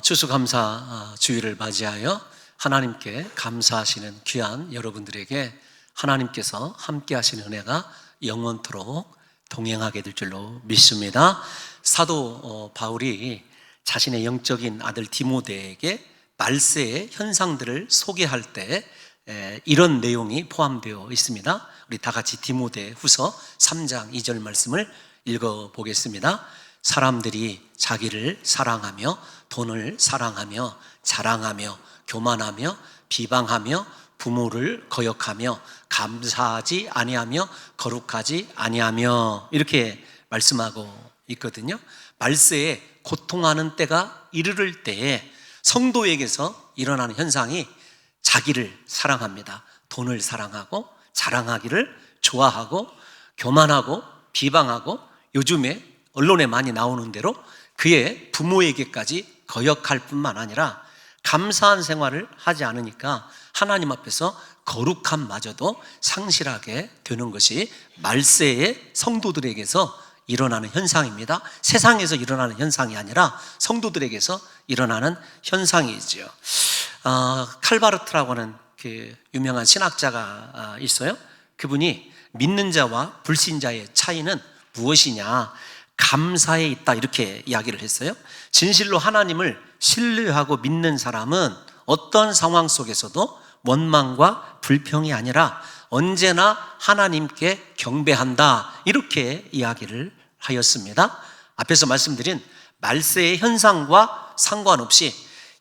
추수감사 주일을 맞이하여 하나님께 감사하시는 귀한 여러분들에게 하나님께서 함께 하시는 은혜가 영원토록 동행하게 될 줄로 믿습니다. 사도 바울이 자신의 영적인 아들 디모데에게 말세의 현상들을 소개할 때 이런 내용이 포함되어 있습니다. 우리 다 같이 디모데 후서 3장 2절 말씀을 읽어보겠습니다. 사람들이 자기를 사랑하며 돈을 사랑하며 자랑하며 교만하며 비방하며 부모를 거역하며 감사하지 아니하며 거룩하지 아니하며 이렇게 말씀하고 있거든요. 말세에 고통하는 때가 이르를 때에 성도에게서 일어나는 현상이 자기를 사랑합니다. 돈을 사랑하고 자랑하기를 좋아하고 교만하고 비방하고 요즘에 언론에 많이 나오는 대로 그의 부모에게까지 거역할 뿐만 아니라 감사한 생활을 하지 않으니까 하나님 앞에서 거룩함마저도 상실하게 되는 것이 말세의 성도들에게서 일어나는 현상입니다. 세상에서 일어나는 현상이 아니라 성도들에게서 일어나는 현상이지요. 칼바르트라고 하는 그 유명한 신학자가 있어요. 그분이 믿는 자와 불신자의 차이는 무엇이냐? 감사에 있다 이렇게 이야기를 했어요. 진실로 하나님을 신뢰하고 믿는 사람은 어떤 상황 속에서도 원망과 불평이 아니라 언제나 하나님께 경배한다 이렇게 이야기를 하였습니다. 앞에서 말씀드린 말세의 현상과 상관없이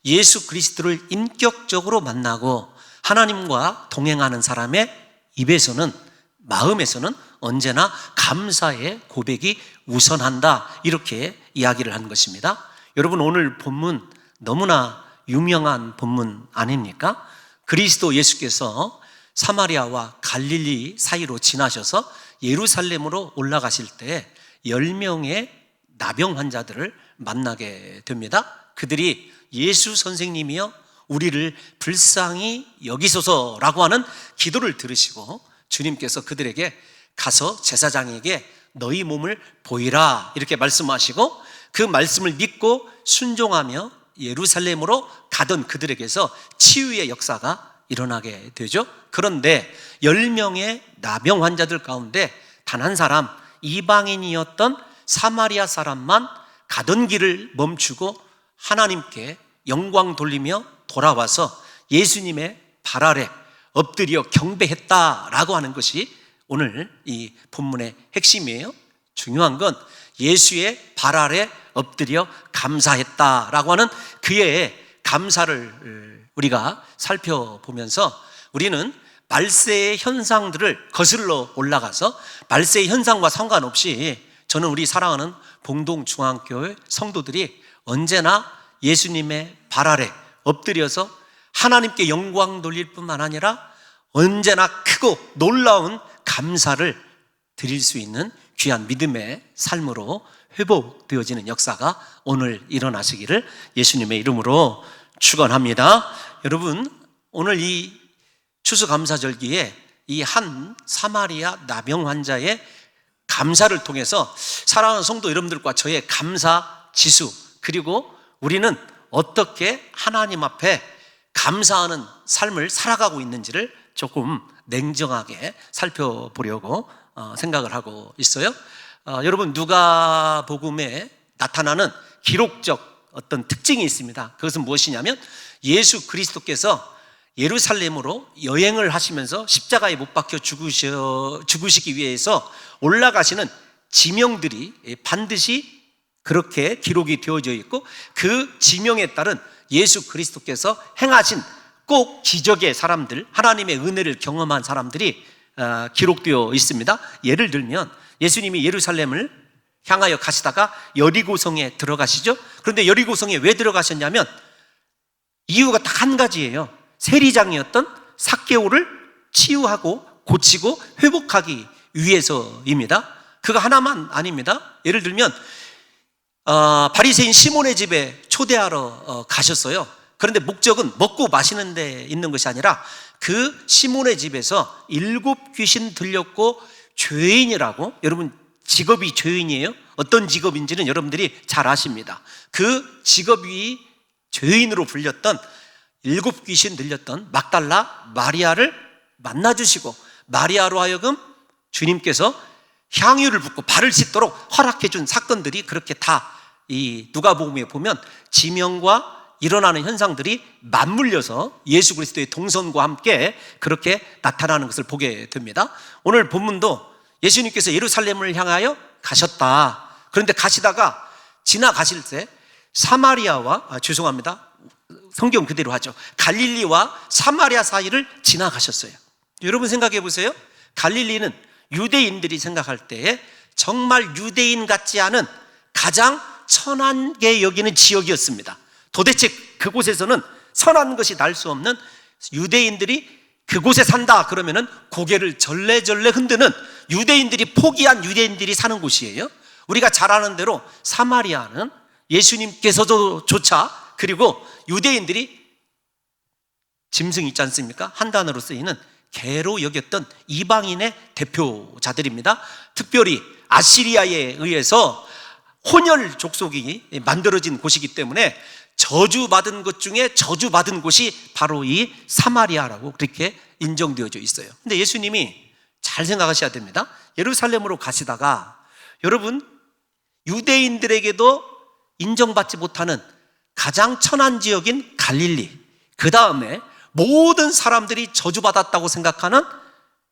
예수 그리스도를 인격적으로 만나고 하나님과 동행하는 사람의 입에서는 마음에서는 언제나 감사의 고백이 우선한다 이렇게 이야기를 한 것입니다. 여러분, 오늘 본문 너무나 유명한 본문 아닙니까? 그리스도 예수께서 사마리아와 갈릴리 사이로 지나셔서 예루살렘으로 올라가실 때 10명의 나병 환자들을 만나게 됩니다. 그들이 예수 선생님이여 우리를 불쌍히 여기소서라고 하는 기도를 들으시고 주님께서 그들에게 가서 제사장에게 너희 몸을 보이라 이렇게 말씀하시고 그 말씀을 믿고 순종하며 예루살렘으로 가던 그들에게서 치유의 역사가 일어나게 되죠. 그런데 10명의 나병 환자들 가운데 단 한 사람, 이방인이었던 사마리아 사람만 가던 길을 멈추고 하나님께 영광 돌리며 돌아와서 예수님의 발 아래 엎드려 경배했다라고 하는 것이 오늘 이 본문의 핵심이에요. 중요한 건 예수의 발 아래 엎드려 감사했다라고 하는 그의 감사를 우리가 살펴보면서 우리는 말세의 현상들을 거슬러 올라가서 말세의 현상과 상관없이 저는 우리 사랑하는 봉동중앙교회 성도들이 언제나 예수님의 발 아래 엎드려서 하나님께 영광 돌릴 뿐만 아니라 언제나 크고 놀라운 감사를 드릴 수 있는 귀한 믿음의 삶으로 회복되어지는 역사가 오늘 일어나시기를 예수님의 이름으로 축원합니다. 여러분, 오늘 이 추수감사절기에 이 한 사마리아 나병 환자의 감사를 통해서 사랑하는 성도 여러분들과 저의 감사 지수, 그리고 우리는 어떻게 하나님 앞에 감사하는 삶을 살아가고 있는지를 조금 냉정하게 살펴보려고 생각을 하고 있어요. 여러분, 누가복음에 나타나는 기록적 어떤 특징이 있습니다. 그것은 무엇이냐면 예수 그리스도께서 예루살렘으로 여행을 하시면서 십자가에 못 박혀 죽으시기 위해서 올라가시는 지명들이 반드시 그렇게 기록이 되어져 있고 그 지명에 따른 예수 그리스도께서 행하신 꼭 기적의 사람들, 하나님의 은혜를 경험한 사람들이 기록되어 있습니다. 예를 들면 예수님이 예루살렘을 향하여 가시다가 여리고성에 들어가시죠. 그런데 여리고성에 왜 들어가셨냐면 이유가 딱 한 가지예요. 세리장이었던 삭개오를 치유하고 고치고 회복하기 위해서입니다. 그거 하나만 아닙니다. 예를 들면 바리새인 시몬의 집에 초대하러 가셨어요. 그런데 목적은 먹고 마시는 데 있는 것이 아니라 그 시몬의 집에서 7 귀신 들렸고 죄인이라고, 여러분 직업이 죄인이에요. 어떤 직업인지는 여러분들이 잘 아십니다. 그 직업이 죄인으로 불렸던 7귀신 들렸던 막달라 마리아를 만나주시고 마리아로 하여금 주님께서 향유를 붓고 발을 씻도록 허락해 준 사건들이 그렇게 다 이 누가복음에 보면 지명과 일어나는 현상들이 맞물려서 예수 그리스도의 동선과 함께 그렇게 나타나는 것을 보게 됩니다. 오늘 본문도 예수님께서 예루살렘을 향하여 가셨다. 그런데 가시다가 지나가실 때 사마리아와 성경 그대로 하죠. 갈릴리와 사마리아 사이를 지나가셨어요. 여러분 생각해 보세요. 갈릴리는 유대인들이 생각할 때에 정말 유대인 같지 않은 가장 천하게 여기는 지역이었습니다. 도대체 그곳에서는 선한 것이 날 수 없는 유대인들이 그곳에 산다 그러면은 고개를 절레절레 흔드는 유대인들이 포기한 유대인들이 사는 곳이에요. 우리가 잘 아는 대로 사마리아는 예수님께서조차 그리고 유대인들이 짐승 있지 않습니까? 한 단어로 쓰이는 개로 여겼던 이방인의 대표자들입니다. 특별히 아시리아에 의해서 혼혈 족속이 만들어진 곳이기 때문에 저주받은 것 중에 저주받은 곳이 바로 이 사마리아라고 그렇게 인정되어져 있어요. 근데 예수님이 잘 생각하셔야 됩니다. 예루살렘으로 가시다가 여러분 유대인들에게도 인정받지 못하는 가장 천한 지역인 갈릴리, 그 다음에 모든 사람들이 저주받았다고 생각하는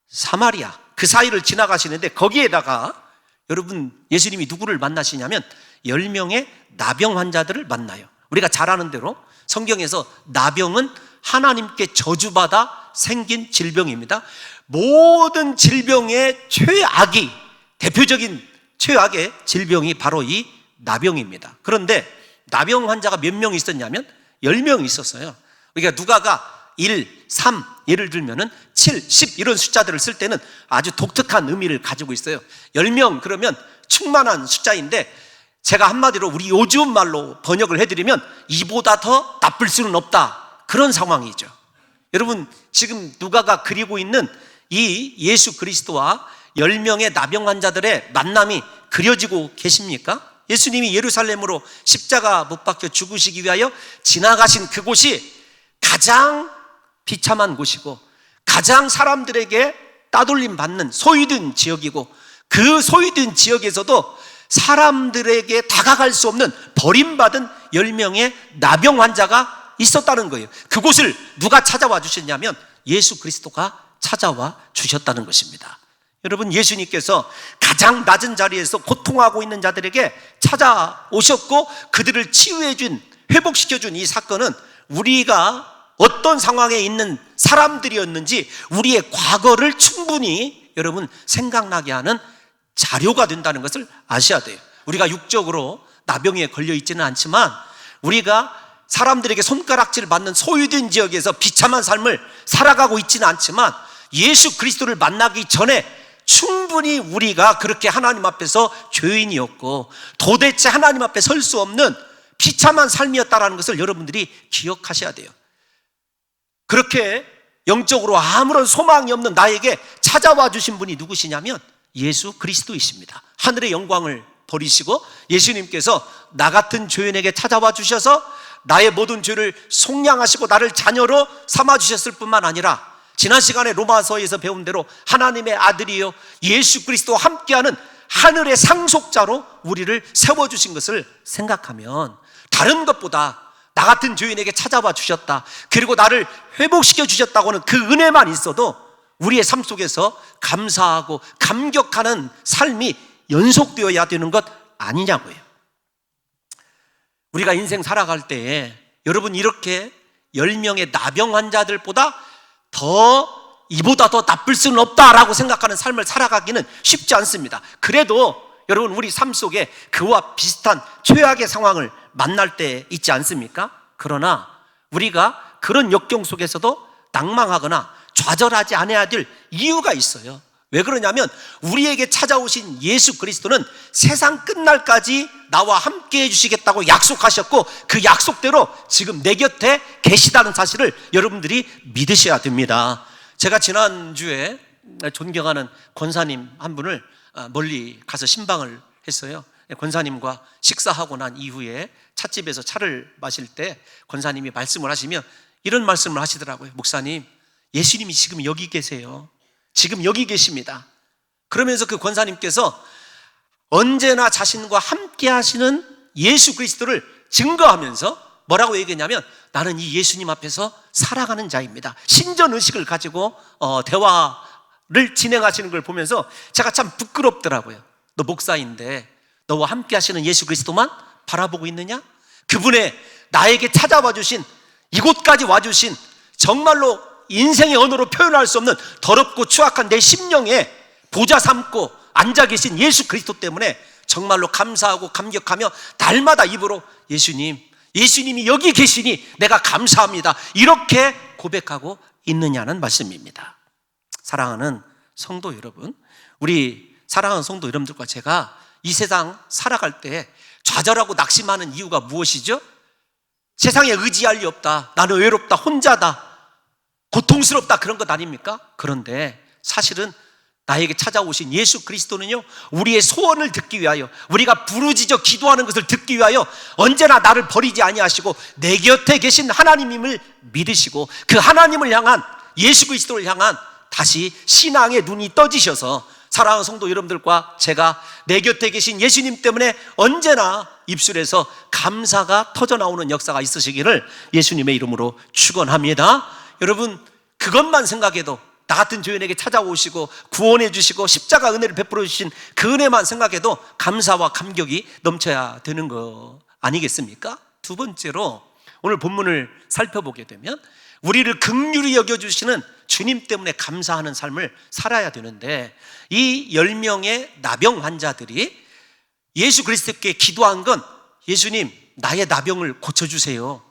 사마리아, 그 사이를 지나가시는데 거기에다가 여러분 예수님이 누구를 만나시냐면 10명의 나병 환자들을 만나요. 우리가 잘 아는 대로 성경에서 나병은 하나님께 저주받아 생긴 질병입니다. 모든 질병의 최악이, 대표적인 최악의 질병이 바로 이 나병입니다. 그런데 나병 환자가 몇 명 있었냐면 10명 있었어요. 그러니까 누가가 1, 3 예를 들면은 7, 10 이런 숫자들을 쓸 때는 아주 독특한 의미를 가지고 있어요. 10명 그러면 충만한 숫자인데 제가 한마디로 우리 요즘 말로 번역을 해드리면 이보다 더 나쁠 수는 없다, 그런 상황이죠. 여러분 지금 누가가 그리고 있는 이 예수 그리스도와 10명의 나병 환자들의 만남이 그려지고 계십니까? 예수님이 예루살렘으로 십자가 못 박혀 죽으시기 위하여 지나가신 그곳이 가장 비참한 곳이고 가장 사람들에게 따돌림 받는 소외된 지역이고 그 소외된 지역에서도 사람들에게 다가갈 수 없는 버림받은 10명의 나병 환자가 있었다는 거예요. 그곳을 누가 찾아와 주셨냐면 예수 그리스도가 찾아와 주셨다는 것입니다. 여러분 예수님께서 가장 낮은 자리에서 고통하고 있는 자들에게 찾아오셨고 그들을 치유해준, 회복시켜준 이 사건은 우리가 어떤 상황에 있는 사람들이었는지 우리의 과거를 충분히 여러분 생각나게 하는 자료가 된다는 것을 아셔야 돼요. 우리가 육적으로 나병에 걸려 있지는 않지만 우리가 사람들에게 손가락질 받는 소유된 지역에서 비참한 삶을 살아가고 있지는 않지만 예수 그리스도를 만나기 전에 충분히 우리가 그렇게 하나님 앞에서 죄인이었고 도대체 하나님 앞에 설 수 없는 비참한 삶이었다는 것을 여러분들이 기억하셔야 돼요. 그렇게 영적으로 아무런 소망이 없는 나에게 찾아와 주신 분이 누구시냐면 예수 그리스도이십니다. 하늘의 영광을 버리시고 예수님께서 나 같은 죄인에게 찾아와 주셔서 나의 모든 죄를 속량하시고 나를 자녀로 삼아 주셨을 뿐만 아니라 지난 시간에 로마서에서 배운 대로 하나님의 아들이요 예수 그리스도와 함께하는 하늘의 상속자로 우리를 세워주신 것을 생각하면 다른 것보다 나 같은 죄인에게 찾아와 주셨다, 그리고 나를 회복시켜 주셨다고는 그 은혜만 있어도 우리의 삶 속에서 감사하고 감격하는 삶이 연속되어야 되는 것 아니냐고요. 우리가 인생 살아갈 때에 여러분 이렇게 10명의 나병 환자들보다 이보다 더 나쁠 수는 없다라고 생각하는 삶을 살아가기는 쉽지 않습니다. 그래도 여러분 우리 삶 속에 그와 비슷한 최악의 상황을 만날 때 있지 않습니까? 그러나 우리가 그런 역경 속에서도 낭망하거나 좌절하지 않아야 될 이유가 있어요. 왜 그러냐면 우리에게 찾아오신 예수 그리스도는 세상 끝날까지 나와 함께 해주시겠다고 약속하셨고 그 약속대로 지금 내 곁에 계시다는 사실을 여러분들이 믿으셔야 됩니다. 제가 지난주에 존경하는 권사님 한 분을 멀리 가서 신방을 했어요. 권사님과 식사하고 난 이후에 찻집에서 차를 마실 때 권사님이 말씀을 하시며 이런 말씀을 하시더라고요. 목사님, 예수님이 지금 여기 계세요. 지금 여기 계십니다. 그러면서 그 권사님께서 언제나 자신과 함께 하시는 예수 그리스도를 증거하면서 뭐라고 얘기했냐면, 나는 이 예수님 앞에서 살아가는 자입니다. 신전의식을 가지고 대화를 진행하시는 걸 보면서 제가 참 부끄럽더라고요. 너 목사인데 너와 함께 하시는 예수 그리스도만 바라보고 있느냐? 그분의 나에게 찾아와 주신, 이곳까지 와주신, 정말로 인생의 언어로 표현할 수 없는 더럽고 추악한 내 심령에 보좌 삼고 앉아 계신 예수 그리스도 때문에 정말로 감사하고 감격하며 날마다 입으로 예수님이 여기 계시니 내가 감사합니다, 이렇게 고백하고 있느냐는 말씀입니다. 사랑하는 성도 여러분, 우리 사랑하는 성도 여러분들과 제가 이 세상 살아갈 때 좌절하고 낙심하는 이유가 무엇이죠? 세상에 의지할 리 없다, 나는 외롭다, 혼자다, 고통스럽다, 그런 것 아닙니까? 그런데 사실은 나에게 찾아오신 예수 그리스도는요, 우리의 소원을 듣기 위하여, 우리가 부르짖어 기도하는 것을 듣기 위하여 언제나 나를 버리지 아니하시고 내 곁에 계신 하나님임을 믿으시고, 그 하나님을 향한, 예수 그리스도를 향한 다시 신앙의 눈이 떠지셔서 사랑하는 성도 여러분들과 제가 내 곁에 계신 예수님 때문에 언제나 입술에서 감사가 터져나오는 역사가 있으시기를 예수님의 이름으로 축원합니다. 여러분, 그것만 생각해도, 나 같은 죄인에게 찾아오시고 구원해 주시고 십자가 은혜를 베풀어 주신 그 은혜만 생각해도 감사와 감격이 넘쳐야 되는 거 아니겠습니까? 두 번째로 오늘 본문을 살펴보게 되면 우리를 긍휼히 여겨주시는 주님 때문에 감사하는 삶을 살아야 되는데, 이 10명의 나병 환자들이 예수 그리스도께 기도한 건, 예수님, 나의 나병을 고쳐주세요.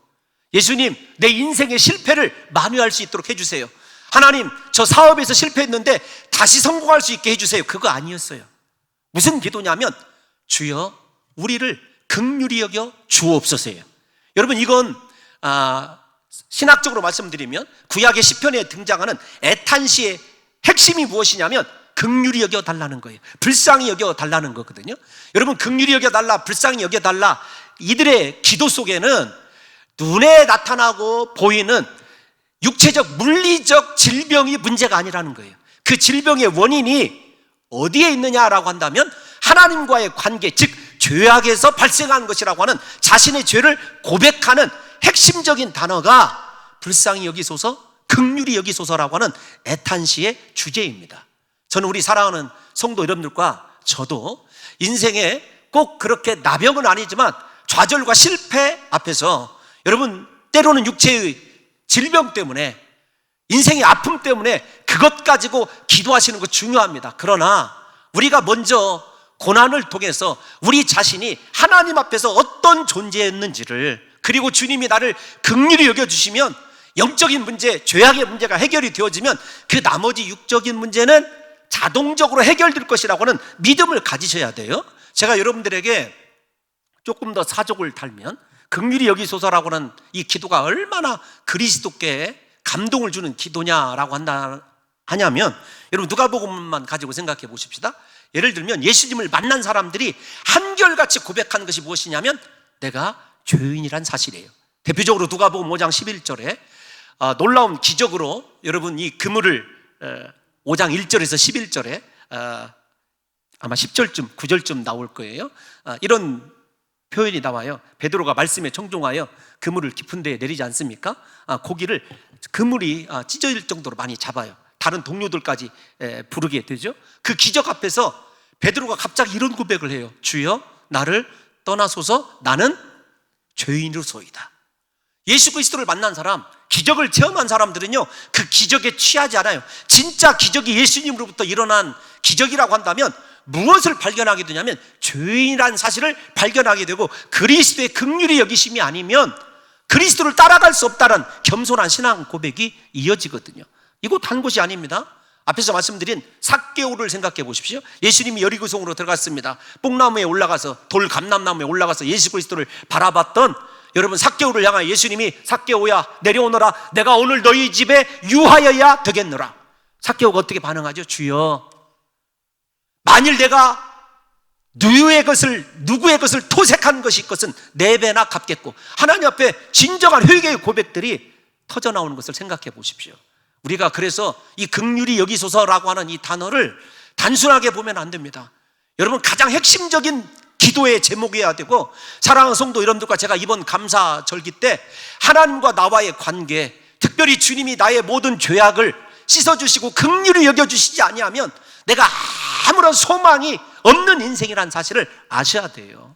예수님, 내 인생의 실패를 만회할 수 있도록 해주세요. 하나님, 저 사업에서 실패했는데 다시 성공할 수 있게 해주세요. 그거 아니었어요. 무슨 기도냐면, 주여 우리를 긍휼히 여겨 주옵소서예요. 여러분, 이건 신학적으로 말씀드리면 구약의 시편에 등장하는 애탄시의 핵심이 무엇이냐면 긍휼히 여겨 달라는 거예요. 불쌍히 여겨 달라는 거거든요. 여러분, 긍휼히 여겨 달라, 불쌍히 여겨 달라, 이들의 기도 속에는 눈에 나타나고 보이는 육체적, 물리적 질병이 문제가 아니라는 거예요. 그 질병의 원인이 어디에 있느냐라고 한다면 하나님과의 관계, 즉 죄악에서 발생한 것이라고 하는 자신의 죄를 고백하는 핵심적인 단어가 불쌍히 여기소서, 긍휼히 여기소서라고 하는 애탄시의 주제입니다. 저는 우리 사랑하는 성도 여러분들과 저도 인생에 꼭 그렇게 나병은 아니지만 좌절과 실패 앞에서, 여러분, 때로는 육체의 질병 때문에, 인생의 아픔 때문에 그것 가지고 기도하시는 거 중요합니다. 그러나 우리가 먼저 고난을 통해서 우리 자신이 하나님 앞에서 어떤 존재였는지를, 그리고 주님이 나를 긍휼히 여겨주시면 영적인 문제, 죄악의 문제가 해결이 되어지면 그 나머지 육적인 문제는 자동적으로 해결될 것이라고 하는 믿음을 가지셔야 돼요. 제가 여러분들에게 조금 더 사족을 달면, 긍휼히 여기소서라고 하는 이 기도가 얼마나 그리스도께 감동을 주는 기도냐라고 하냐면, 여러분, 누가복음만 가지고 생각해 보십시다. 예를 들면 예수님을 만난 사람들이 한결같이 고백하는 것이 무엇이냐면 내가 죄인이란 사실이에요. 대표적으로 누가복음 5장 11절에 놀라운 기적으로, 여러분, 이 그물을 5장 1절에서 11절에 아마 10절쯤 9절쯤 나올 거예요. 이런 표현이 나와요. 베드로가 말씀에 청종하여 그물을 깊은 데에 내리지 않습니까? 고기를, 그물이 찢어질 정도로 많이 잡아요. 다른 동료들까지 부르게 되죠. 그 기적 앞에서 베드로가 갑자기 이런 고백을 해요. 주여 나를 떠나소서, 나는 죄인으로소이다. 예수 그리스도를 만난 사람, 기적을 체험한 사람들은요, 그 기적에 취하지 않아요. 진짜 기적이 예수님으로부터 일어난 기적이라고 한다면 무엇을 발견하게 되냐면 죄인이라는 사실을 발견하게 되고, 그리스도의 긍휼히 여기심이 아니면 그리스도를 따라갈 수 없다는 겸손한 신앙 고백이 이어지거든요. 이곳 한 곳이 아닙니다. 앞에서 말씀드린 삭개오를 생각해 보십시오. 예수님이 여리고성으로 들어갔습니다. 뽕나무에 올라가서, 돌 감람나무에 올라가서 예수 그리스도를 바라봤던, 여러분, 삭개오를 향하여 예수님이 삭개오야 내려오너라, 내가 오늘 너희 집에 유하여야 되겠노라. 삭개오가 어떻게 반응하죠? 주여, 만일 내가 누구의 것을 토색한 것이 있것은 4배나 갚겠고, 하나님 앞에 진정한 회개의 고백들이 터져 나오는 것을 생각해 보십시오. 우리가 그래서 이 긍휼히 여기소서라고 하는 이 단어를 단순하게 보면 안 됩니다. 여러분, 가장 핵심적인 기도의 제목이어야 되고, 사랑하는 성도 여러분들과 제가 이번 감사 절기 때 하나님과 나와의 관계, 특별히 주님이 나의 모든 죄악을 씻어주시고 긍휼히 여겨주시지 아니하면 내가 아무런 소망이 없는 인생이라는 사실을 아셔야 돼요.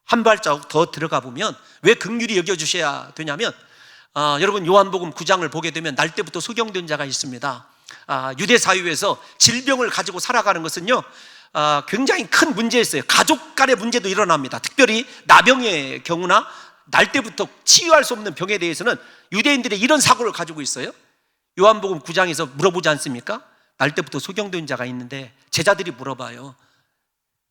한 발자국 더 들어가 보면 왜 긍휼히 여겨주셔야 되냐면, 여러분 요한복음 9장을 보게 되면 날 때부터 소경된 자가 있습니다. 유대 사회에서 질병을 가지고 살아가는 것은요, 굉장히 큰 문제였어요. 가족 간의 문제도 일어납니다. 특별히 나병의 경우나 날 때부터 치유할 수 없는 병에 대해서는 유대인들이 이런 사고를 가지고 있어요. 요한복음 9장에서 물어보지 않습니까? 날 때부터 소경된 자가 있는데 제자들이 물어봐요.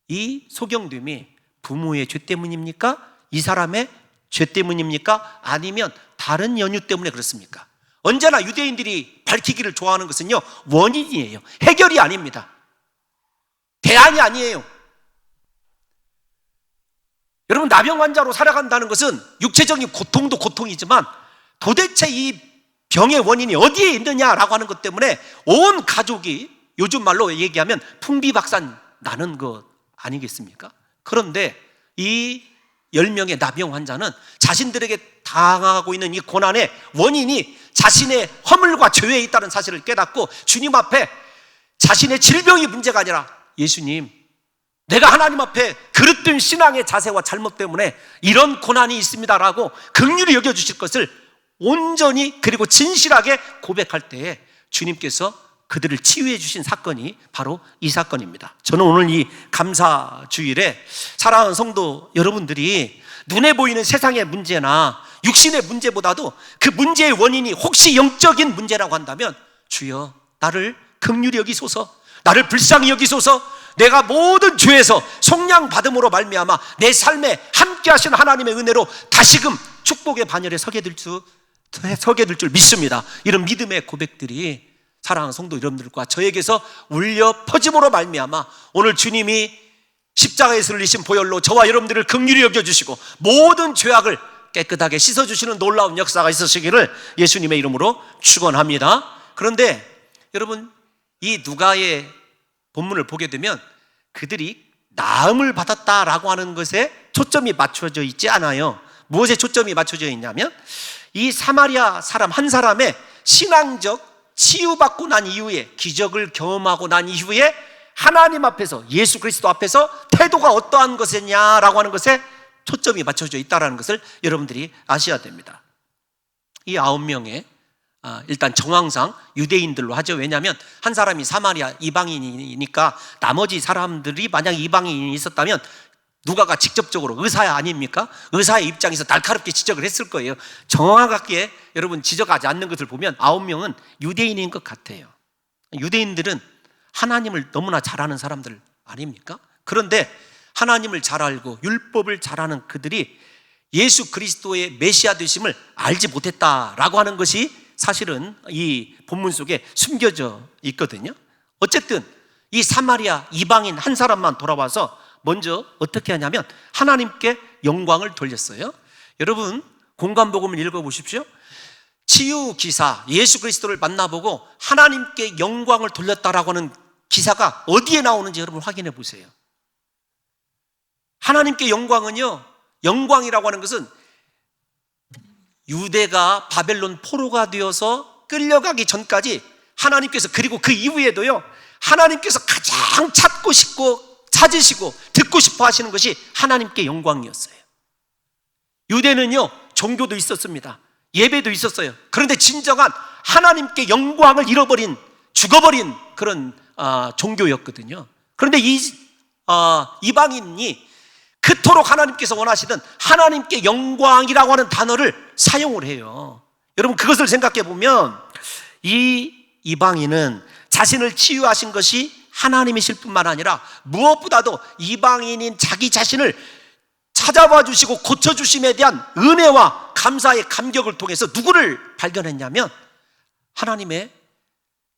이 소경됨이 부모의 죄 때문입니까? 이 사람의 죄 때문입니까? 아니면 다른 연유 때문에 그렇습니까? 언제나 유대인들이 밝히기를 좋아하는 것은요, 원인이에요. 해결이 아닙니다. 대안이 아니에요. 여러분, 나병 환자로 살아간다는 것은 육체적인 고통도 고통이지만 도대체 이 병의 원인이 어디에 있느냐라고 하는 것 때문에 온 가족이 요즘 말로 얘기하면 풍비박산 나는 것 아니겠습니까? 그런데 이 10명의 나병 환자는 자신들에게 당하고 있는 이 고난의 원인이 자신의 허물과 죄에 있다는 사실을 깨닫고 주님 앞에 자신의 질병이 문제가 아니라, 예수님, 내가 하나님 앞에 그릇된 신앙의 자세와 잘못 때문에 이런 고난이 있습니다라고 긍휼히 여겨주실 것을 온전히 그리고 진실하게 고백할 때에 주님께서 그들을 치유해 주신 사건이 바로 이 사건입니다. 저는 오늘 이 감사 주일에 사랑하는 성도 여러분들이 눈에 보이는 세상의 문제나 육신의 문제보다도 그 문제의 원인이 혹시 영적인 문제라고 한다면, 주여 나를 긍휼히 여기소서, 나를 불쌍히 여기소서, 내가 모든 죄에서 속량 받음으로 말미암아 내 삶에 함께 하신 하나님의 은혜로 다시금 축복의 반열에 서게 될 줄 믿습니다. 이런 믿음의 고백들이 사랑하는 성도 여러분들과 저에게서 울려 퍼짐으로 말미암아 오늘 주님이 십자가에서 흘리신 보혈로 저와 여러분들을 긍휼히 여겨주시고 모든 죄악을 깨끗하게 씻어주시는 놀라운 역사가 있으시기를 예수님의 이름으로 축원합니다. 그런데 여러분, 이 누가의 본문을 보게 되면 그들이 나음을 받았다라고 하는 것에 초점이 맞춰져 있지 않아요. 무엇에 초점이 맞춰져 있냐면, 이 사마리아 사람 한 사람의 신앙적 치유받고 난 이후에, 기적을 경험하고 난 이후에 하나님 앞에서, 예수 그리스도 앞에서 태도가 어떠한 것이냐라고 하는 것에 초점이 맞춰져 있다는 것을 여러분들이 아셔야 됩니다. 이 9명의 일단 정황상 유대인들로 하죠. 왜냐하면 한 사람이 사마리아 이방인이니까 나머지 사람들이 만약 이방인이 있었다면 누가가 직접적으로 의사 아닙니까? 의사의 입장에서 날카롭게 지적을 했을 거예요. 정확하게 여러분 지적하지 않는 것을 보면 9명은 유대인인 것 같아요. 유대인들은 하나님을 너무나 잘 아는 사람들 아닙니까? 그런데 하나님을 잘 알고 율법을 잘 아는 그들이 예수 그리스도의 메시아 되심을 알지 못했다라고 하는 것이 사실은 이 본문 속에 숨겨져 있거든요. 어쨌든 이 사마리아 이방인 한 사람만 돌아와서 먼저 어떻게 하냐면 하나님께 영광을 돌렸어요. 여러분, 공관복음을 읽어보십시오. 치유 기사, 예수 그리스도를 만나보고 하나님께 영광을 돌렸다라고 하는 기사가 어디에 나오는지 여러분 확인해 보세요. 하나님께 영광은요, 영광이라고 하는 것은 유대가 바벨론 포로가 되어서 끌려가기 전까지 하나님께서, 그리고 그 이후에도요, 하나님께서 가장 찾고 싶고 찾으시고 듣고 싶어 하시는 것이 하나님께 영광이었어요. 유대는요, 종교도 있었습니다. 예배도 있었어요. 그런데 진정한 하나님께 영광을 잃어버린, 죽어버린 그런 종교였거든요. 그런데 이 이방인이 그토록 하나님께서 원하시던 하나님께 영광이라고 하는 단어를 사용을 해요. 여러분, 그것을 생각해 보면 이 이방인은 자신을 치유하신 것이 하나님이실 뿐만 아니라 무엇보다도 이방인인 자기 자신을 찾아봐 주시고 고쳐주심에 대한 은혜와 감사의 감격을 통해서 누구를 발견했냐면 하나님의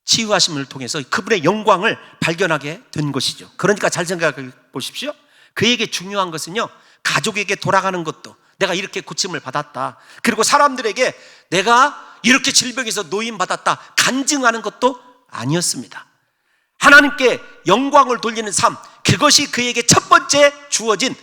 치유하심을 통해서 그분의 영광을 발견하게 된 것이죠. 그러니까 잘 생각해 보십시오. 그에게 중요한 것은요, 가족에게 돌아가는 것도 내가 이렇게 고침을 받았다, 그리고 사람들에게 내가 이렇게 질병에서 노임받았다 간증하는 것도 아니었습니다. 하나님께 영광을 돌리는 삶, 그것이 그에게 첫 번째 주어진,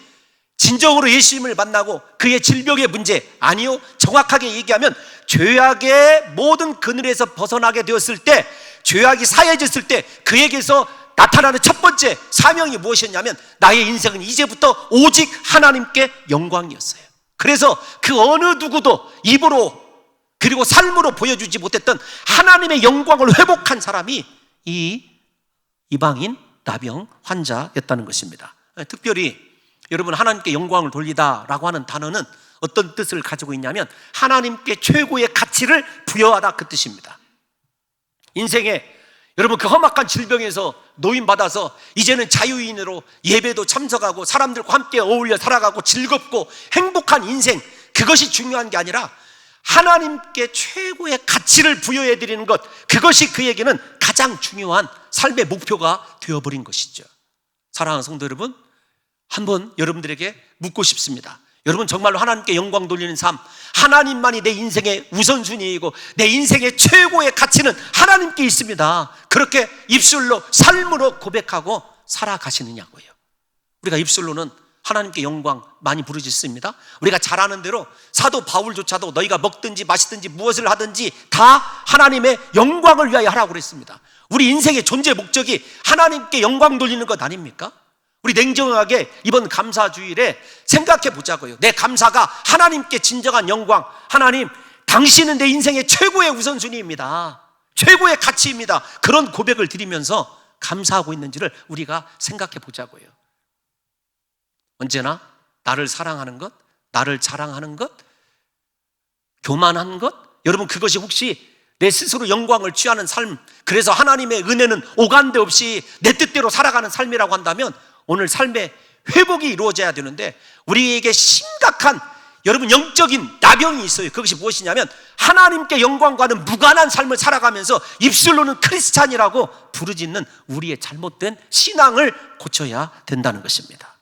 진정으로 예수님을 만나고 그의 질병의 문제, 아니요, 정확하게 얘기하면 죄악의 모든 그늘에서 벗어나게 되었을 때, 죄악이 사해졌을 때 그에게서 나타나는 첫 번째 사명이 무엇이었냐면, 나의 인생은 이제부터 오직 하나님께 영광이었어요. 그래서 그 어느 누구도 입으로 그리고 삶으로 보여주지 못했던 하나님의 영광을 회복한 사람이 이 이방인 나병 환자였다는 것입니다. 특별히 여러분, 하나님께 영광을 돌리다라고 하는 단어는 어떤 뜻을 가지고 있냐면, 하나님께 최고의 가치를 부여하다, 그 뜻입니다. 인생에 여러분, 그 험악한 질병에서 노임받아서 이제는 자유인으로 예배도 참석하고 사람들과 함께 어울려 살아가고 즐겁고 행복한 인생, 그것이 중요한 게 아니라 하나님께 최고의 가치를 부여해드리는 것, 그것이 그에게는 가장 중요한 삶의 목표가 되어버린 것이죠. 사랑하는 성도 여러분, 한번 여러분들에게 묻고 싶습니다. 여러분, 정말로 하나님께 영광 돌리는 삶, 하나님만이 내 인생의 우선순위이고 내 인생의 최고의 가치는 하나님께 있습니다, 그렇게 입술로, 삶으로 고백하고 살아가시느냐고요. 우리가 입술로는 하나님께 영광 많이 부르짖습니다. 우리가 잘 아는 대로 사도 바울조차도 너희가 먹든지 마시든지 무엇을 하든지 다 하나님의 영광을 위하여 하라고 그랬습니다. 우리 인생의 존재 목적이 하나님께 영광 돌리는 것 아닙니까? 우리 냉정하게 이번 감사주일에 생각해 보자고요. 내 감사가 하나님께 진정한 영광, 하나님, 당신은 내 인생의 최고의 우선순위입니다, 최고의 가치입니다, 그런 고백을 드리면서 감사하고 있는지를 우리가 생각해 보자고요. 언제나 나를 사랑하는 것, 나를 자랑하는 것, 교만한 것, 여러분, 그것이 혹시 내 스스로 영광을 취하는 삶, 그래서 하나님의 은혜는 오간데 없이 내 뜻대로 살아가는 삶이라고 한다면 오늘 삶의 회복이 이루어져야 되는데, 우리에게 심각한 여러분 영적인 나병이 있어요. 그것이 무엇이냐면, 하나님께 영광과는 무관한 삶을 살아가면서 입술로는 크리스찬이라고 부르짖는 우리의 잘못된 신앙을 고쳐야 된다는 것입니다.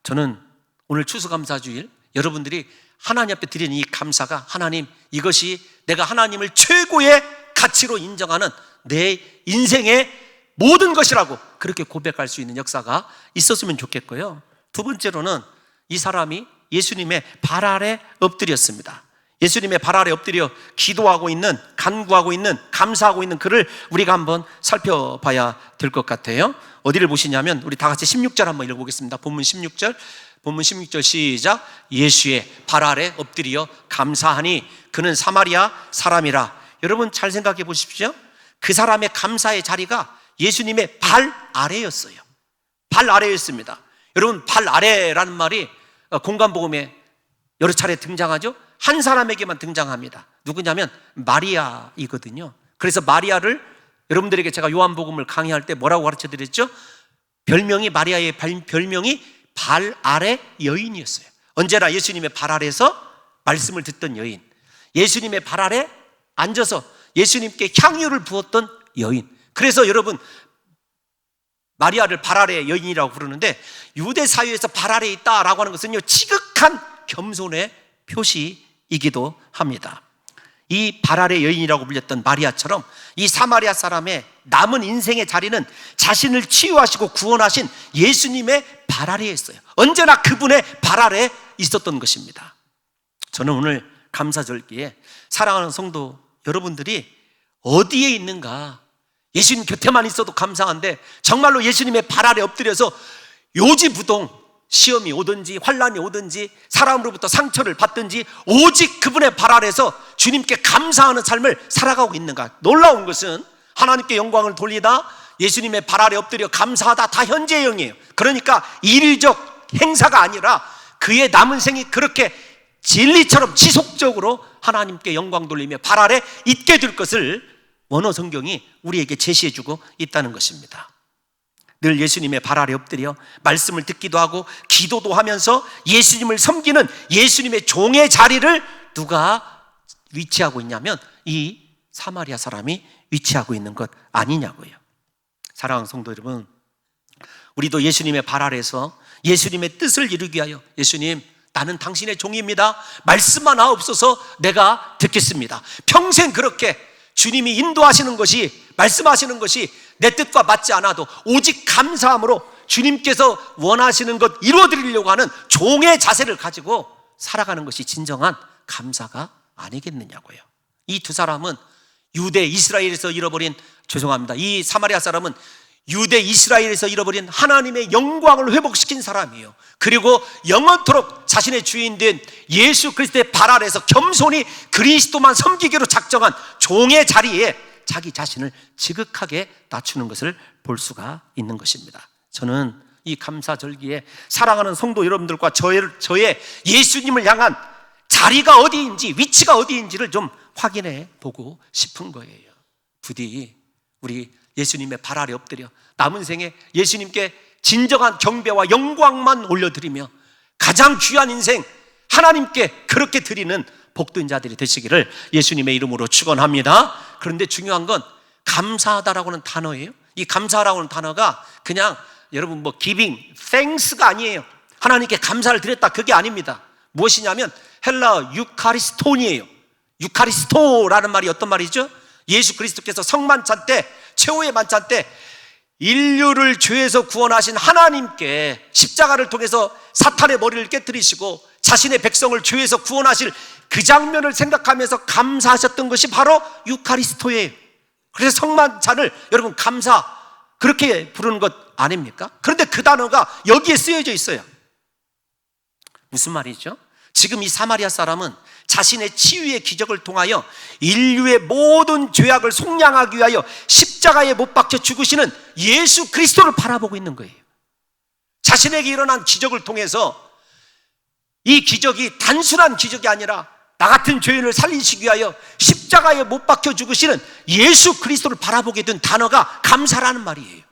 저는 오늘 추수감사주일 여러분들이 하나님 앞에 드리는 이 감사가, 하나님, 이것이 내가 하나님을 최고의 가치로 인정하는 내 인생의 모든 것이라고 그렇게 고백할 수 있는 역사가 있었으면 좋겠고요. 두 번째로는 이 사람이 예수님의 발 아래 엎드렸습니다. 예수님의 발 아래 엎드려 기도하고 있는, 간구하고 있는, 감사하고 있는 그를 우리가 한번 살펴봐야 될 것 같아요. 어디를 보시냐면, 우리 다 같이 16절 한번 읽어보겠습니다. 본문 16절 시작. 예수의 발 아래 엎드려 감사하니 그는 사마리아 사람이라. 여러분, 잘 생각해 보십시오. 그 사람의 감사의 자리가 예수님의 발 아래였어요. 발 아래였습니다. 여러분, 발 아래라는 말이 공간복음에 여러 차례 등장하죠. 한 사람에게만 등장합니다. 누구냐면 마리아이거든요. 그래서 마리아를 여러분들에게 제가 요한복음을 강의할 때 뭐라고 가르쳐 드렸죠? 별명이, 마리아의 별명이 발 아래 여인이었어요. 언제나 예수님의 발 아래에서 말씀을 듣던 여인, 예수님의 발 아래 앉아서 예수님께 향유를 부었던 여인. 그래서 여러분, 마리아를 발 아래 여인이라고 부르는데, 유대 사회에서 발 아래에 있다라고 하는 것은요, 지극한 겸손의 표시이기도 합니다. 이 발 아래 여인이라고 불렸던 마리아처럼 이 사마리아 사람의 남은 인생의 자리는 자신을 치유하시고 구원하신 예수님의 발 아래에 있어요. 언제나 그분의 발 아래에 있었던 것입니다. 저는 오늘 감사절기에 사랑하는 성도 여러분들이 어디에 있는가, 예수님 곁에만 있어도 감사한데 정말로 예수님의 발 아래 엎드려서 요지부동 시험이 오든지 환난이 오든지 사람으로부터 상처를 받든지 오직 그분의 발 아래에서 주님께 감사하는 삶을 살아가고 있는가. 놀라운 것은 하나님께 영광을 돌리다, 예수님의 발 아래 엎드려 감사하다, 다 현재형이에요. 그러니까 일적 행사가 아니라 그의 남은 생이 그렇게 진리처럼 지속적으로 하나님께 영광 돌리며 발 아래 있게 될 것을 원어 성경이 우리에게 제시해주고 있다는 것입니다. 늘 예수님의 발 아래 엎드려 말씀을 듣기도 하고 기도도 하면서 예수님을 섬기는 예수님의 종의 자리를 누가 위치하고 있냐면 이 사마리아 사람이 위치하고 있는 것 아니냐고요. 사랑하는 성도 여러분, 우리도 예수님의 발 아래서 예수님의 뜻을 이루기 위하여, 예수님, 나는 당신의 종입니다, 말씀만 하옵소서, 내가 듣겠습니다, 평생 그렇게 주님이 인도하시는 것이, 말씀하시는 것이 내 뜻과 맞지 않아도 오직 감사함으로 주님께서 원하시는 것 이루어드리려고 하는 종의 자세를 가지고 살아가는 것이 진정한 감사가 아니겠느냐고요. 이 두 사람은 유대 이스라엘에서 잃어버린, 죄송합니다, 이 사마리아 사람은 유대 이스라엘에서 잃어버린 하나님의 영광을 회복시킨 사람이에요. 그리고 영원토록 자신의 주인된 예수 그리스도의 발 아래서 겸손히 그리스도만 섬기기로 작정한 종의 자리에 자기 자신을 지극하게 낮추는 것을 볼 수가 있는 것입니다. 저는 이 감사절기에 사랑하는 성도 여러분들과 저의 예수님을 향한 자리가 어디인지, 위치가 어디인지를 좀 확인해 보고 싶은 거예요. 부디 우리 예수님의 발 아래 엎드려 남은 생에 예수님께 진정한 경배와 영광만 올려드리며 가장 귀한 인생 하나님께 그렇게 드리는 복된 자들이 되시기를 예수님의 이름으로 축원합니다. 그런데 중요한 건 감사하다라고 하는 단어예요. 이 감사라고 하는 단어가 그냥 여러분 뭐 giving, thanks가 아니에요. 하나님께 감사를 드렸다, 그게 아닙니다. 무엇이냐면 헬라어 유카리스톤이에요. 유카리스토라는 말이 어떤 말이죠? 예수 그리스도께서 성만찬 때, 최후의 만찬 때 인류를 죄에서 구원하신 하나님께 십자가를 통해서 사탄의 머리를 깨뜨리시고 자신의 백성을 죄에서 구원하실 그 장면을 생각하면서 감사하셨던 것이 바로 유카리스토예요. 그래서 성만찬을 여러분 감사, 그렇게 부르는 것 아닙니까? 그런데 그 단어가 여기에 쓰여져 있어요. 무슨 말이죠? 지금 이 사마리아 사람은 자신의 치유의 기적을 통하여 인류의 모든 죄악을 속량하기 위하여 십자가에 못 박혀 죽으시는 예수 그리스도를 바라보고 있는 거예요. 자신에게 일어난 기적을 통해서 이 기적이 단순한 기적이 아니라 나 같은 죄인을 살리시기 위하여 십자가에 못 박혀 죽으시는 예수 그리스도를 바라보게 된 단어가 감사라는 말이에요.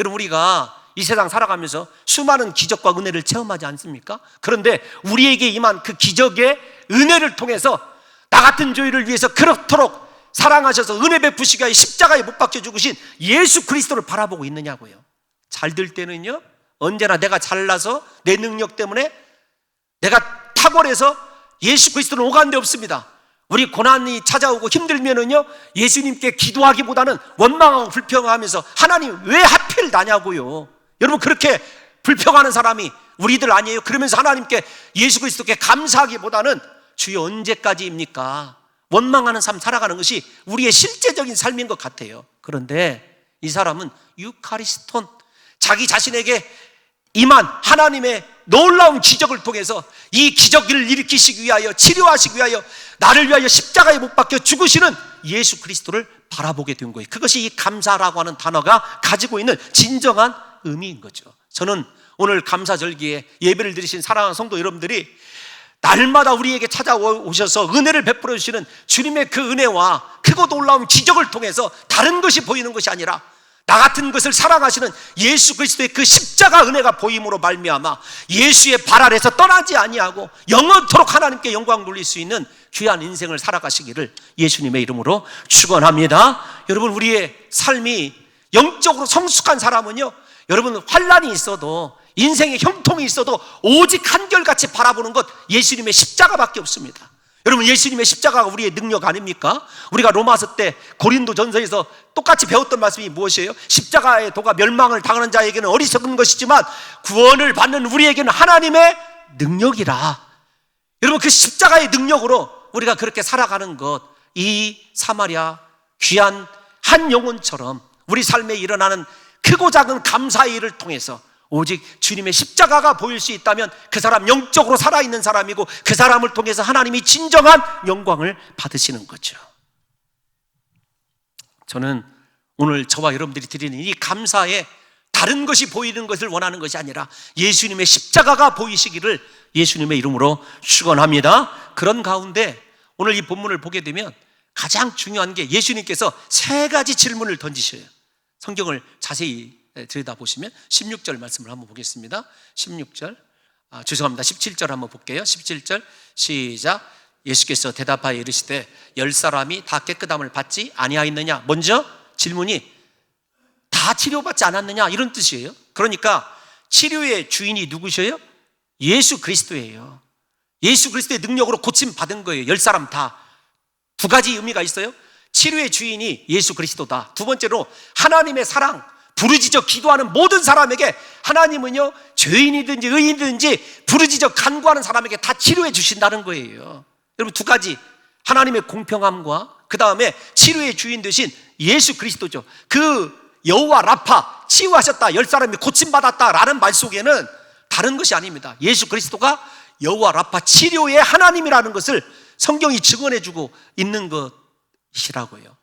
여러분, 우리가 이 세상 살아가면서 수많은 기적과 은혜를 체험하지 않습니까? 그런데 우리에게 임한 그 기적의 은혜를 통해서 나 같은 죄인을 위해서 그렇도록 사랑하셔서 은혜 베푸시기 위하여 십자가에 못 박혀 죽으신 예수 그리스도를 바라보고 있느냐고요. 잘 될 때는요, 언제나 내가 잘나서 내 능력 때문에 내가 탁월해서 예수 그리스도는 오간 데 없습니다. 우리 고난이 찾아오고 힘들면은요, 예수님께 기도하기보다는 원망하고 불평하면서 하나님 왜 하필 나냐고요. 여러분, 그렇게 불평하는 사람이 우리들 아니에요? 그러면서 하나님께, 예수 그리스도께 감사하기보다는 주여 언제까지입니까? 원망하는 삶 살아가는 것이 우리의 실제적인 삶인 것 같아요. 그런데 이 사람은 유카리스톤, 자기 자신에게 임한 하나님의 놀라운 기적을 통해서 이 기적을 일으키시기 위하여, 치료하시기 위하여 나를 위하여 십자가에 못 박혀 죽으시는 예수 그리스도를 바라보게 된 거예요. 그것이 이 감사라고 하는 단어가 가지고 있는 진정한 의미인 거죠. 저는 오늘 감사절기에 예배를 드리신 사랑하는 성도 여러분들이 날마다 우리에게 찾아오셔서 은혜를 베풀어 주시는 주님의 그 은혜와 크고 놀라운 기적을 통해서 다른 것이 보이는 것이 아니라 나 같은 것을 사랑하시는 예수 그리스도의 그 십자가 은혜가 보임으로 말미암아 예수의 발 아래서 떠나지 아니하고 영원토록 하나님께 영광 돌릴 수 있는 귀한 인생을 살아가시기를 예수님의 이름으로 축원합니다. 여러분, 우리의 삶이 영적으로 성숙한 사람은요, 여러분, 환난이 있어도, 인생에 형통이 있어도 오직 한결같이 바라보는 것 예수님의 십자가밖에 없습니다. 여러분, 예수님의 십자가가 우리의 능력 아닙니까? 우리가 로마서 때 고린도 전서에서 똑같이 배웠던 말씀이 무엇이에요? 십자가의 도가 멸망을 당하는 자에게는 어리석은 것이지만 구원을 받는 우리에게는 하나님의 능력이라. 여러분, 그 십자가의 능력으로 우리가 그렇게 살아가는 것, 이 사마리아 귀한 한 영혼처럼 우리 삶에 일어나는 크고 작은 감사의 일을 통해서 오직 주님의 십자가가 보일 수 있다면 그 사람 영적으로 살아있는 사람이고 그 사람을 통해서 하나님이 진정한 영광을 받으시는 거죠. 저는 오늘 저와 여러분들이 드리는 이 감사에 다른 것이 보이는 것을 원하는 것이 아니라 예수님의 십자가가 보이시기를 예수님의 이름으로 축원합니다. 그런 가운데 오늘 이 본문을 보게 되면 가장 중요한 게 예수님께서 세 가지 질문을 던지셔요. 성경을 자세히 들여다보시면 16절 말씀을 한번 보겠습니다. 16절, 17절 한번 볼게요. 17절 시작. 예수께서 대답하여 이르시되 10사람이 다 깨끗함을 받지 아니하였느냐. 먼저 질문이 다 다 치료받지 않았느냐 이런 뜻이에요. 그러니까 치료의 주인이 누구셔요? 예수 그리스도예요. 예수 그리스도의 능력으로 고침받은 거예요. 10사람 다. 두 가지 의미가 있어요. 치료의 주인이 예수 그리스도다. 두 번째로 하나님의 사랑, 부르짖어 기도하는 모든 사람에게 하나님은요, 죄인이든지 의인이든지 부르짖어 간구하는 사람에게 다 치료해 주신다는 거예요. 여러분, 두 가지, 하나님의 공평함과 그 다음에 치료의 주인 되신 예수 그리스도죠. 그 여호와 라파, 치유하셨다, 10사람이 고침받았다라는 말 속에는 다른 것이 아닙니다. 예수 그리스도가 여호와 라파, 치료의 하나님이라는 것을 성경이 증언해주고 있는 것이라고요.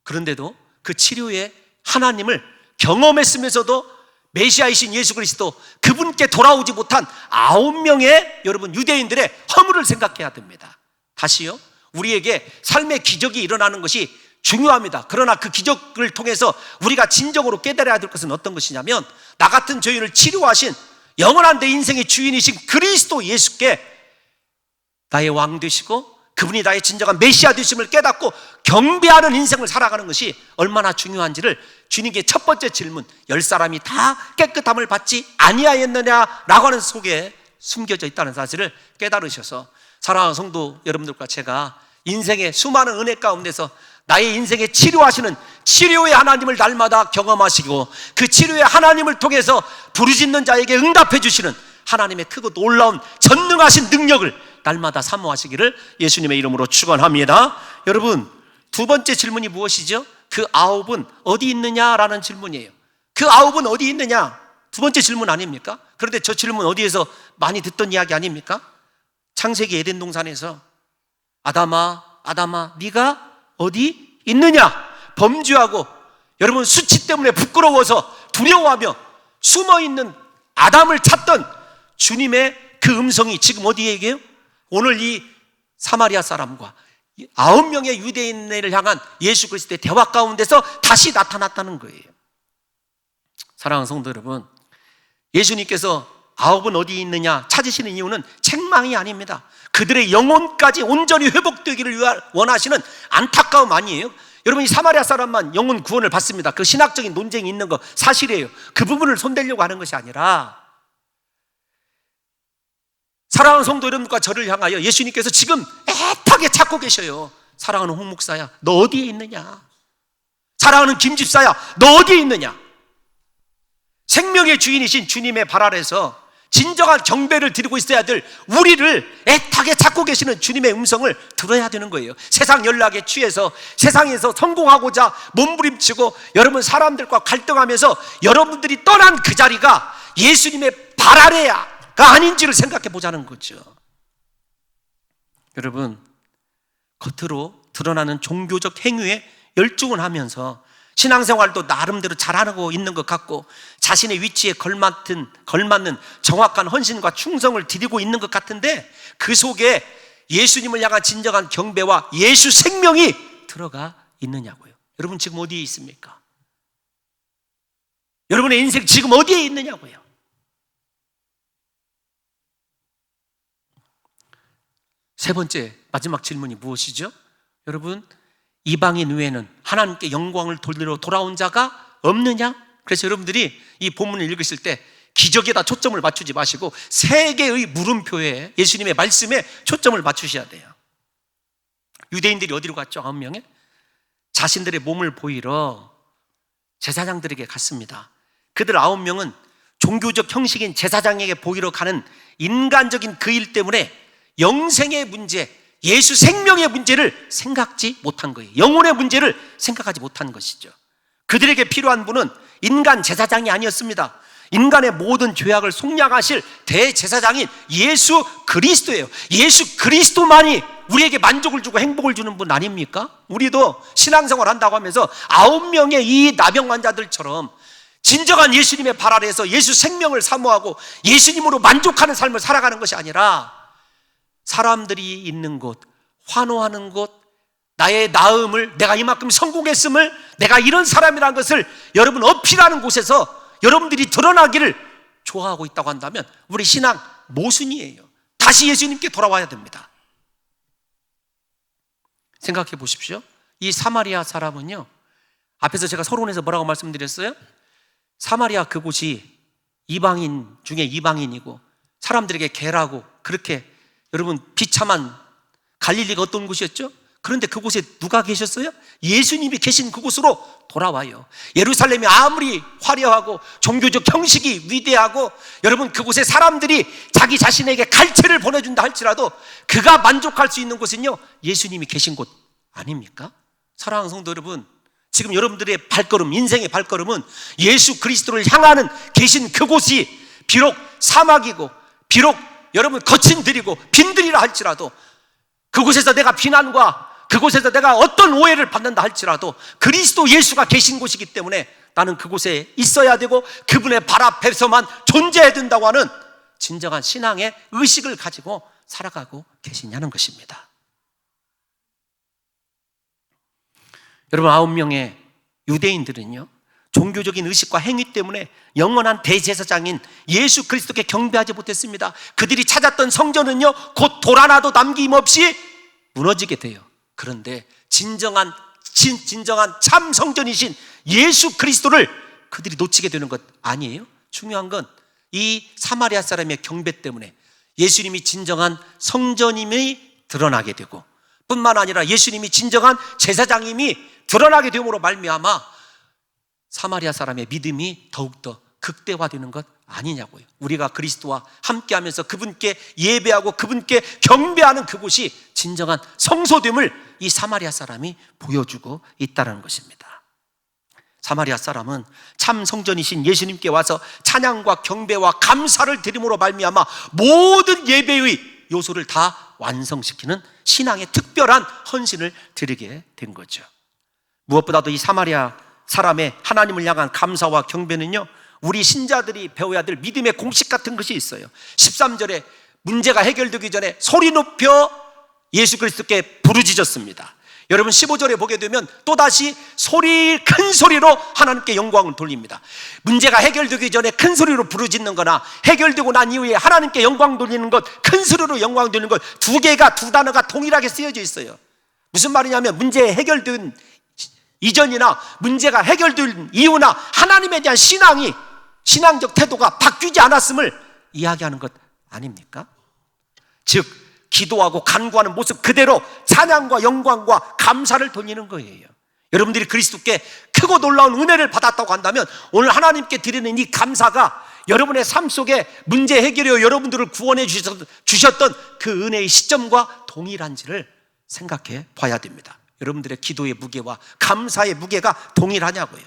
그런데도 그 치료의 하나님을 경험했으면서도 메시아이신 예수 그리스도, 그분께 돌아오지 못한 9명의 여러분 유대인들의 허물을 생각해야 됩니다. 다시요, 우리에게 삶의 기적이 일어나는 것이 중요합니다. 그러나 그 기적을 통해서 우리가 진정으로 깨달아야 될 것은 어떤 것이냐면, 나 같은 죄인을 치료하신 영원한 내 인생의 주인이신 그리스도 예수께 나의 왕 되시고 그분이 나의 진정한 메시아 되심을 깨닫고 경배하는 인생을 살아가는 것이 얼마나 중요한지를 주님께 첫 번째 질문, 10사람이 다 깨끗함을 받지 아니하였느냐라고 하는 속에 숨겨져 있다는 사실을 깨달으셔서, 사랑하는 성도 여러분들과 제가 인생의 수많은 은혜 가운데서 나의 인생에 치료하시는 치료의 하나님을 날마다 경험하시고, 그 치료의 하나님을 통해서 부르짖는 자에게 응답해 주시는 하나님의 크고 놀라운 전능하신 능력을 날마다 사모하시기를 예수님의 이름으로 축원합니다. 여러분, 두 번째 질문이 무엇이죠? 그 9은 어디 있느냐라는 질문이에요. 그 9은 어디 있느냐? 두 번째 질문 아닙니까? 그런데 저 질문 어디에서 많이 듣던 이야기 아닙니까? 창세기 에덴 동산에서 아담아, 아담아, 네가 어디 있느냐? 범죄하고 여러분 수치 때문에 부끄러워서 두려워하며 숨어있는 아담을 찾던 주님의 그 음성이 지금 어디에 얘기해요? 오늘 이 사마리아 사람과 9명의 유대인을 향한 예수 그리스도의 대화 가운데서 다시 나타났다는 거예요. 사랑하는 성도 여러분, 예수님께서 9은 어디 있느냐 찾으시는 이유는 책망이 아닙니다. 그들의 영혼까지 온전히 회복되기를 원하시는 안타까움 아니에요. 여러분, 이 사마리아 사람만 영혼 구원을 받습니다. 그 신학적인 논쟁이 있는 거 사실이에요. 그 부분을 손대려고 하는 것이 아니라, 사랑하는 성도 여러분과 저를 향하여 예수님께서 지금 애타게 찾고 계셔요. 사랑하는 홍 목사야, 너 어디에 있느냐? 사랑하는 김 집사야, 너 어디에 있느냐? 생명의 주인이신 주님의 발 아래서 진정한 경배를 드리고 있어야 될 우리를 애타게 찾고 계시는 주님의 음성을 들어야 되는 거예요. 세상 연락에 취해서 세상에서 성공하고자 몸부림치고 여러분 사람들과 갈등하면서 여러분들이 떠난 그 자리가 예수님의 발 아래가 아닌지를 생각해 보자는 거죠. 여러분, 겉으로 드러나는 종교적 행위에 열중을 하면서 신앙생활도 나름대로 잘하고 있는 것 같고 자신의 위치에 걸맞는 정확한 헌신과 충성을 드리고 있는 것 같은데, 그 속에 예수님을 향한 진정한 경배와 예수 생명이 들어가 있느냐고요. 여러분 지금 어디에 있습니까? 여러분의 인생 지금 어디에 있느냐고요. 세 번째 마지막 질문이 무엇이죠? 여러분, 이방인 외에는 하나님께 영광을 돌리러 돌아온 자가 없느냐? 그래서 여러분들이 이 본문을 읽으실 때 기적에다 초점을 맞추지 마시고 세 개의 물음표에, 예수님의 말씀에 초점을 맞추셔야 돼요. 유대인들이 어디로 갔죠? 9명에? 자신들의 몸을 보이러 제사장들에게 갔습니다. 그들 9명은 종교적 형식인 제사장에게 보이러 가는 인간적인 그 일 때문에 영생의 문제, 예수 생명의 문제를 생각지 못한 거예요. 영혼의 문제를 생각하지 못한 것이죠. 그들에게 필요한 분은 인간 제사장이 아니었습니다. 인간의 모든 죄악을 속량하실 대제사장인 예수 그리스도예요. 예수 그리스도만이 우리에게 만족을 주고 행복을 주는 분 아닙니까? 우리도 신앙생활 한다고 하면서 9명의 이 나병 환자들처럼 진정한 예수님의 발 아래에서 예수 생명을 사모하고 예수님으로 만족하는 삶을 살아가는 것이 아니라, 사람들이 있는 곳, 환호하는 곳, 나의 나음을, 내가 이만큼 성공했음을, 내가 이런 사람이라는 것을 여러분 어필하는 곳에서 여러분들이 드러나기를 좋아하고 있다고 한다면 우리 신앙 모순이에요. 다시 예수님께 돌아와야 됩니다. 생각해 보십시오. 이 사마리아 사람은요, 앞에서 제가 서론에서 뭐라고 말씀드렸어요? 사마리아 그곳이 이방인 중에 이방인이고 사람들에게 개라고 그렇게 여러분 비참한 갈릴리가 어떤 곳이었죠? 그런데 그곳에 누가 계셨어요? 예수님이 계신 그곳으로 돌아와요. 예루살렘이 아무리 화려하고 종교적 형식이 위대하고 여러분 그곳에 사람들이 자기 자신에게 갈채를 보내준다 할지라도 그가 만족할 수 있는 곳은요 예수님이 계신 곳 아닙니까? 사랑하는 성도 여러분, 지금 여러분들의 발걸음, 인생의 발걸음은 예수 그리스도를 향하는 계신 그곳이 비록 사막이고 비록 여러분 거친 들이고 빈들이라 할지라도 그곳에서 내가 비난과 그곳에서 내가 어떤 오해를 받는다 할지라도 그리스도 예수가 계신 곳이기 때문에 나는 그곳에 있어야 되고 그분의 발 앞에서만 존재해야 된다고 하는 진정한 신앙의 의식을 가지고 살아가고 계시냐는 것입니다. 여러분 9명의 유대인들은요 종교적인 의식과 행위 때문에 영원한 대제사장인 예수 그리스도께 경배하지 못했습니다. 그들이 찾았던 성전은요 곧 돌 하나도 남김없이 무너지게 돼요. 그런데 진정한 참 성전이신 예수 그리스도를 그들이 놓치게 되는 것 아니에요? 중요한 건 이 사마리아 사람의 경배 때문에 예수님이 진정한 성전임이 드러나게 되고 뿐만 아니라 예수님이 진정한 제사장임이 드러나게 됨으로 말미암아 사마리아 사람의 믿음이 더욱더 극대화되는 것 아니냐고요. 우리가 그리스도와 함께하면서 그분께 예배하고 그분께 경배하는 그곳이 진정한 성소됨을 이 사마리아 사람이 보여주고 있다는 것입니다. 사마리아 사람은 참 성전이신 예수님께 와서 찬양과 경배와 감사를 드림으로 말미암아 모든 예배의 요소를 다 완성시키는 신앙의 특별한 헌신을 드리게 된 거죠. 무엇보다도 이 사마리아 사람의 하나님을 향한 감사와 경배는요 우리 신자들이 배워야 될 믿음의 공식 같은 것이 있어요. 13절에 문제가 해결되기 전에 소리 높여 예수 그리스도께 부르짖었습니다. 여러분 15절에 보게 되면 또다시 큰 소리로 하나님께 영광을 돌립니다. 문제가 해결되기 전에 큰 소리로 부르짖는 거나 해결되고 난 이후에 하나님께 영광 돌리는 것, 큰 소리로 영광 돌리는 것 두 단어가 동일하게 쓰여져 있어요. 무슨 말이냐면 문제 해결된 이전이나 문제가 해결된 이후나 하나님에 대한 신앙적 태도가 바뀌지 않았음을 이야기하는 것 아닙니까? 즉 기도하고 간구하는 모습 그대로 찬양과 영광과 감사를 돌리는 거예요. 여러분들이 그리스도께 크고 놀라운 은혜를 받았다고 한다면 오늘 하나님께 드리는 이 감사가 여러분의 삶 속에 문제 해결이요 여러분들을 구원해 주셨던 그 은혜의 시점과 동일한지를 생각해 봐야 됩니다. 여러분들의 기도의 무게와 감사의 무게가 동일하냐고요.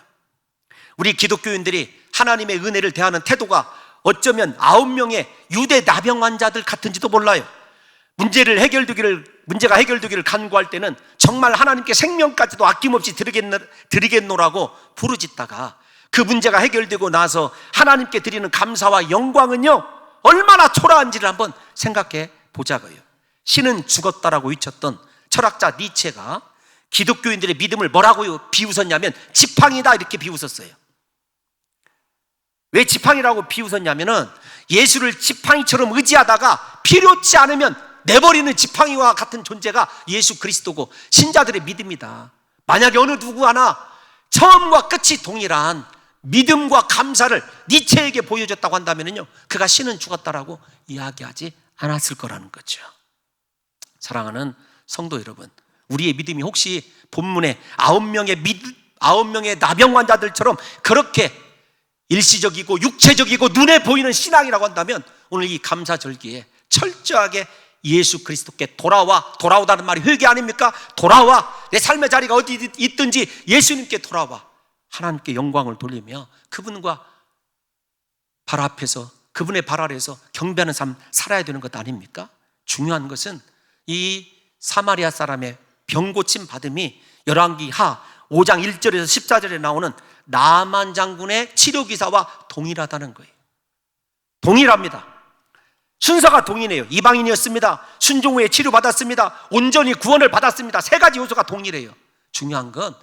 우리 기독교인들이 하나님의 은혜를 대하는 태도가 어쩌면 9명의 유대 나병 환자들 같은지도 몰라요. 문제가 해결되기를 간구할 때는 정말 하나님께 생명까지도 아낌없이 드리겠노라고 부르짖다가 그 문제가 해결되고 나서 하나님께 드리는 감사와 영광은요 얼마나 초라한지를 한번 생각해 보자고요. 신은 죽었다라고 외쳤던 철학자 니체가 기독교인들의 믿음을 뭐라고 비웃었냐면 지팡이다 이렇게 비웃었어요. 왜 지팡이라고 비웃었냐면은 예수를 지팡이처럼 의지하다가 필요치 않으면 내버리는 지팡이와 같은 존재가 예수 그리스도고 신자들의 믿음이다. 만약에 어느 누구 하나 처음과 끝이 동일한 믿음과 감사를 니체에게 보여줬다고 한다면요 그가 신은 죽었다라고 이야기하지 않았을 거라는 거죠. 사랑하는 성도 여러분, 우리의 믿음이 혹시 본문의 9명의 나병 환자들처럼 그렇게 일시적이고 육체적이고 눈에 보이는 신앙이라고 한다면 오늘 이 감사절기에 철저하게 예수 그리스도께 돌아오다는 말이 회개 아닙니까? 돌아와, 내 삶의 자리가 어디 있든지 예수님께 돌아와 하나님께 영광을 돌리며 그분과 발 앞에서 그분의 발 아래에서 경배하는 삶 살아야 되는 것 아닙니까? 중요한 것은 이 사마리아 사람의 병고침 받음이 열왕기하 5장 1절에서 14절에 나오는 나만 장군의 치료기사와 동일하다는 거예요. 동일합니다. 순서가 동일해요. 이방인이었습니다. 순종 후에 치료받았습니다. 온전히 구원을 받았습니다. 세 가지 요소가 동일해요. 중요한 건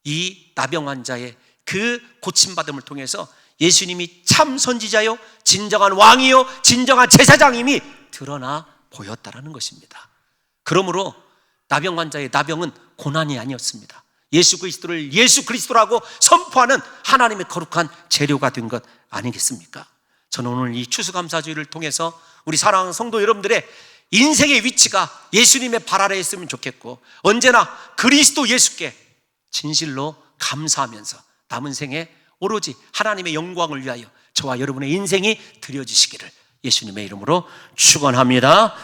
이 나병 환자의 그 고침받음을 통해서 예수님이 참 선지자요 진정한 왕이요 진정한 제사장임이 드러나 보였다라는 것입니다. 그러므로 나병 환자의 나병은 고난이 아니었습니다. 예수 그리스도를 예수 그리스도라고 선포하는 하나님의 거룩한 재료가 된 것 아니겠습니까? 저는 오늘 이 추수감사주의를 통해서 우리 사랑하는 성도 여러분들의 인생의 위치가 예수님의 발 아래에 있으면 좋겠고, 언제나 그리스도 예수께 진실로 감사하면서 남은 생에 오로지 하나님의 영광을 위하여 저와 여러분의 인생이 드려지시기를 예수님의 이름으로 축원합니다.